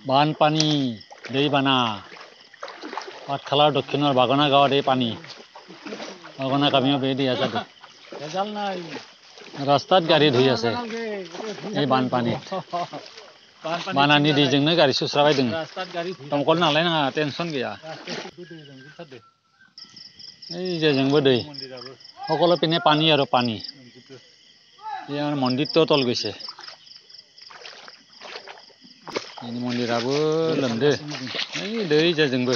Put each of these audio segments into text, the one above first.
বানপানী दैबाना পাঠশালাৰ দক্ষিণৰ বাগনা গাঁৱত এই পানী বাগনা কামিও বেৰি দি আছে ৰাস্তাত গাড়ী ধুই আছে এই বানপানী বানানি दैजोंनो गारि सुस्राबाय दों दमकल नालाय नाङा टेनसन गैया এই যেजोंबो दै সকলো পিনে পানী আৰু পানী ইয়াৰ মন্দিৰটো তল গৈছে ini मन्दिराबो लोमदो ओइ दै जेजोंबो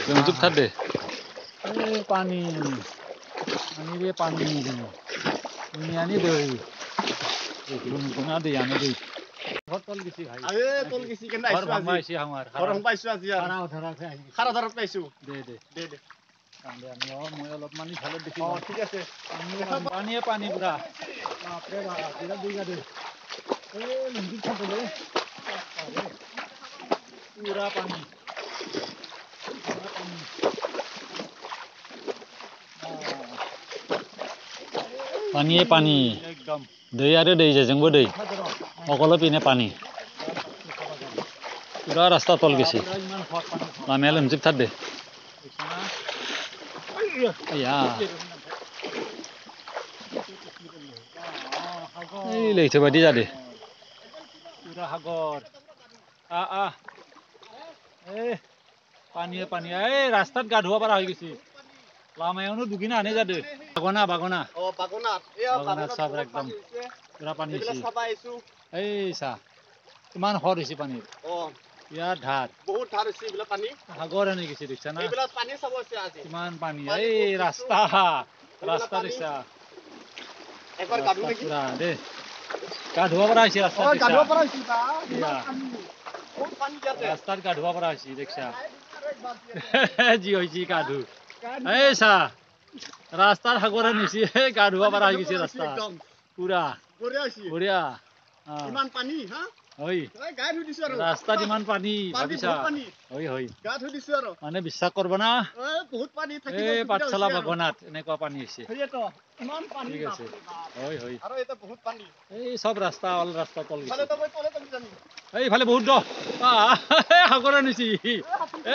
लोमजोबथारदो ओइ पानी बे पानी दुनियानि दै दैखौ नुदोंना दैयानो दै तल गिसि भाई आरे तल गिसि केन आइसु আজি পাইছি আমাৰ ঘৰং পাইছো আজি আৰু খাৰা ধৰাত পাইছো দে দে কান্দে আমি মই অলপমান ইফালে দেখি ঠিক আছে পানীয়ে পানী পুৰা বাপৰে বাপ বিৰাট दैगा दै এই লোমজোবथাৰদোলে পুৰা পানী पानीয়ে पानी एकदम दै आरो दै जेजोंबो दै সকলো পিনে पानी পুৰা रास्ता तल गेसि लामाया लोमजोबथारदो आया ओइ लैथो बायदि जादो पुरा हागर ए पानीয়ে पानी এই ৰাস্তাত গা ধুব পৰা হৈ গৈছে লামায়াवनो दुगैनो हानाय जादो बागना बागना साब्रा एकदम पुरा पानी হৈছে এই सा কিমান হৰ হৈছে পানী ইয়াৰ ধাৰ বহুত ধাৰ হৈছে বিলা পানী সাগৰ আনি গৈছে দেখছা না এইবিলা পানী চাব আছে আজি কিমান পানী এই ৰাস্তা দেখছা একবাৰ গাধু নেকি পুৰা দে গা ধুব পৰা হৈছে ৰাস্তা গা ধুব পৰা হৈছে তা বহুত পানী দিয়াতে ৰাস্তাত গা ধুব পৰা হৈছে দেখছা জি হৈছে গা ধু এই सा ৰাস্তাৰ সাগৰ আনিছে গা ধুব পৰা হৈ গৈছে ৰাস্তা পুৰা বঢ়িয়া ইমান পানী হা হয় গা ধুই দিছো আৰু ৰাস্তাত ইমান পানী ভাবিছা হয় গা ধুই দিছো আৰু মানে বিশ্বাস কৰবা না বহুত পানী থাকিব এই পাঠশালা বাগনাত এনেকুৱা পানী হৈছে হেইটো ইমান পানী ঠিক আছে হয় আৰু এটা বহুত পানী এই সব ৰাস্তা অল ৰাস্তা তল গৈছে মানে তই তলে তলে জানি এই ফালে বহুত দ সাগৰ আনিছি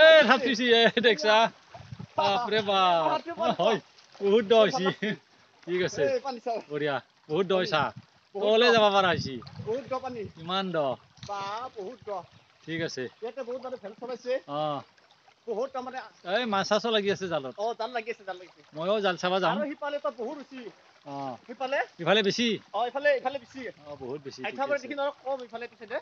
এই সাঁতুৰিছি দেখছা বাপৰে বাপ হয় বহুত দ হৈছে ঠিক আছে বঢ়িয়া বহুত দ হৈছে তলে যাব পৰা হৈছে বহুত দ পানী ইমান দ বা বহুত দ ঠিক আছে ইয়াতে বহুত মানে ফেল চলাইছে বহুত মানে এই মাছ চাছও লাগি আছে জালত জাল লাগি আছে ময়ো জাল চাবা যাম আৰু সিফালে তো বহুত উচি ইফালে বেছি ইফালে বেছি বহুত বেছি আইথাবাৰ দেখি ন কম ইফালে পিছে দে